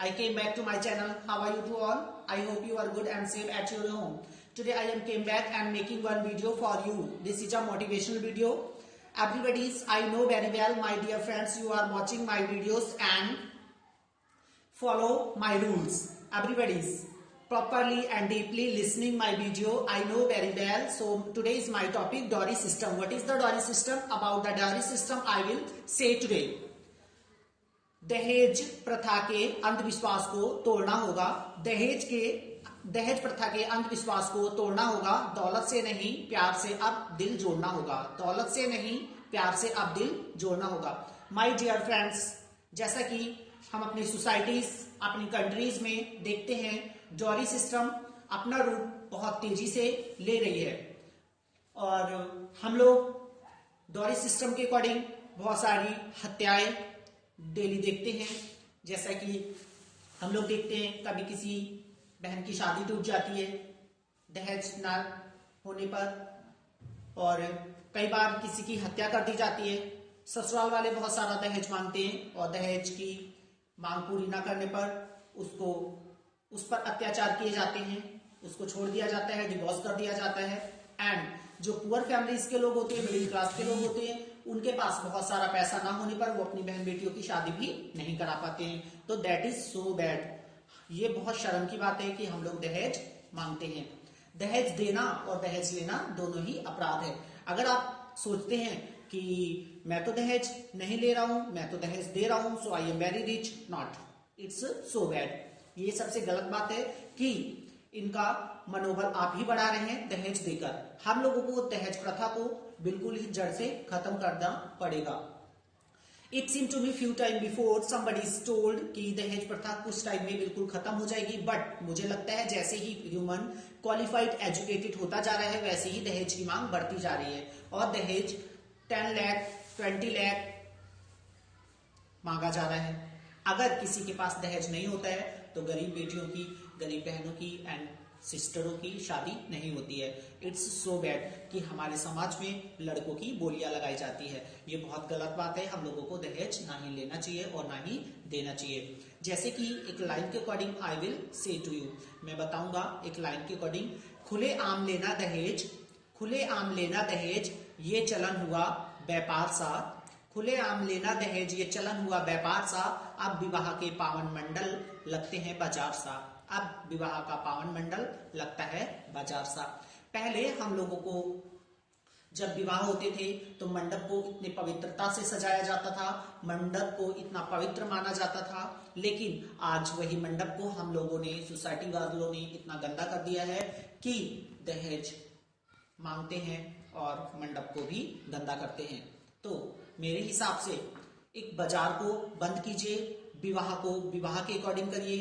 I came back to my channel. How are you to all? I hope you are good and safe at your home. Today I am came back and making one video for you. This is a motivational video. Everybody's, I know very well, my dear friends, you are watching my videos and follow my rules. Everybody's properly and deeply listening my video. I know very well. So today is my topic, dowry system. What is the dowry system? About the dowry system I will say today. दहेज प्रथा के अंधविश्वास को तोड़ना होगा। दहेज प्रथा के अंधविश्वास को तोड़ना होगा। दौलत से नहीं प्यार से अब दिल जोड़ना होगा। दौलत से नहीं प्यार से अब दिल जोड़ना होगा। माय डियर फ्रेंड्स, जैसा कि हम अपनी सोसाइटीज, अपनी कंट्रीज में देखते हैं, डॉरी सिस्टम अपना रूप बहुत तेजी से ले रही है और हम लोग डॉरी सिस्टम के अकॉर्डिंग बहुत सारी हत्याएं डेली देखते हैं। जैसा कि हम लोग देखते हैं, कभी किसी बहन की शादी टूट जाती है दहेज ना होने पर, और कई बार किसी की हत्या कर दी जाती है। ससुराल वाले बहुत सारा दहेज मांगते हैं और दहेज की मांग पूरी ना करने पर उस पर अत्याचार किए जाते हैं, उसको छोड़ दिया जाता है, डिवोर्स कर दिया जाता है। एंड जो पुअर फैमिलीज के लोग होते हैं, मिडिल क्लास के लोग होते हैं, उनके पास बहुत सारा पैसा ना होने पर वो अपनी बहन बेटियों की शादी भी नहीं करा पाते हैं। तो दैट इज सो बैड। ये बहुत शर्म की बात है कि हम लोग दहेज मांगते हैं। दहेज देना और दहेज लेना दोनों ही अपराध है। अगर आप सोचते हैं कि मैं तो दहेज नहीं ले रहा हूं, मैं तो दहेज दे रहा हूं, so I am very rich, not, it's so bad. ये सबसे गलत बात है कि इनका मनोबल आप ही बढ़ा रहे हैं दहेज देकर। हम लोगों को दहेज प्रथा को बिल्कुल ही जड़ से खत्म करना पड़ेगा। It seem to me few time before somebody is told कि दहेज प्रथा कुछ टाइम में बिल्कुल खत्म हो जाएगी, बट मुझे लगता है जैसे ही ह्यूमन क्वालिफाइड एजुकेटेड होता जा रहा है वैसे ही दहेज की मांग बढ़ती जा रही है और दहेज 10 लाख 20 लाख मांगा जा रहा है। अगर किसी के पास दहेज नहीं होता है तो गरीब बेटियों की, गरीब बहनों की एंड सिस्टरों की शादी नहीं होती है। इट्स सो बैड कि हमारे समाज में लड़कों की बोलियां लगाई जाती है। ये बहुत गलत बात है। हम लोगों को दहेज ना ही लेना चाहिए और ना ही देना चाहिए। जैसे कि एक लाइन के according I will say to you, मैं बताऊंगा एक लाइन के अकॉर्डिंग। खुले आम लेना दहेज, खुले आम लेना दहेज, ये चलन हुआ व्यापार सा। खुले आम लेना दहेज, ये चलन हुआ व्यापार सा। अब विवाह के पावन मंडल लगते हैं बाजार सा। अब विवाह का पावन मंडल लगता है बाजार सा। पहले हम लोगों को जब विवाह होते थे तो मंडप को इतने पवित्रता से सजाया जाता था, मंडप को इतना पवित्र माना जाता था, लेकिन आज वही मंडप को हम लोगों ने, सोसाइटी वालों ने इतना गंदा कर दिया है कि दहेज मांगते हैं और मंडप को भी गंदा करते हैं। तो मेरे हिसाब से एक बाजार को बंद कीजिए, विवाह को विवाह के अकॉर्डिंग करिए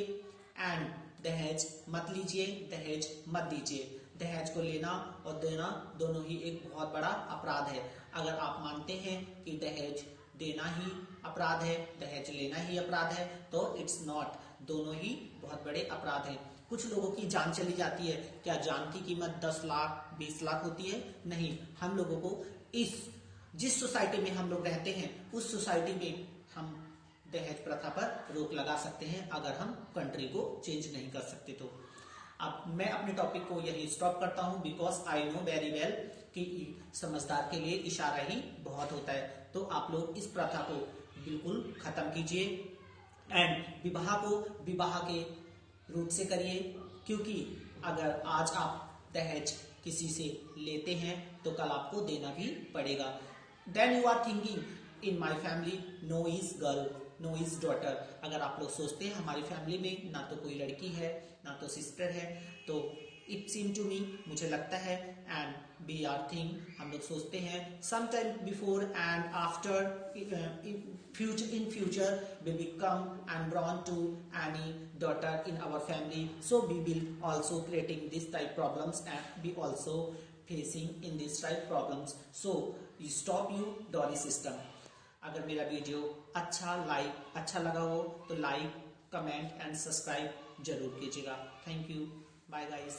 एंड दहेज मत लीजिए, दहेज मत दीजिए। दहेज को लेना और देना दोनों ही एक बहुत बड़ा अपराध है। अगर आप मानते हैं कि दहेज देना ही अपराध है, दहेज लेना ही अपराध है, तो इट्स नॉट। दोनों ही बहुत बड़े अपराध हैं। कुछ लोगों की जान चली जाती है, क्या जान की कीमत 10 लाख 20 लाख होती है? नहीं। हम लोगों को जिस सोसाइटी में हम लोग रहते हैं उस सोसाइटी में हम दहेज प्रथा पर रोक लगा सकते हैं, अगर हम कंट्री को चेंज नहीं कर सकते तो। अब मैं अपने टॉपिक को यही स्टॉप करता हूं, because I know very well कि समझदार के लिए इशारा ही बहुत होता है। तो आप लोग इस प्रथा को बिल्कुल खत्म कीजिए एंड विवाह को विवाह के रूप से करिए, क्योंकि अगर आज आप दहेज किसी से लेते हैं तो कल आपको देना भी पड़ेगा। Then you are thinking in my family no is girl, no is daughter. अगर आप लोग सोचते हैं हमारी फैमिली में ना तो कोई लड़की है ना तो सिस्टर है, तो इट सीम टू मी, मुझे लगता है, एंड वी आर थिंक, हम लोग सोचते हैं some time before and after in future we will come and born to any daughter in our family, so we will also creating this type problems and we also facing in this type problems, so you stop you dowry system। अगर मेरा video अच्छा लगा हो तो like, comment and subscribe जरूर कीजिएगा। Thank you, bye guys.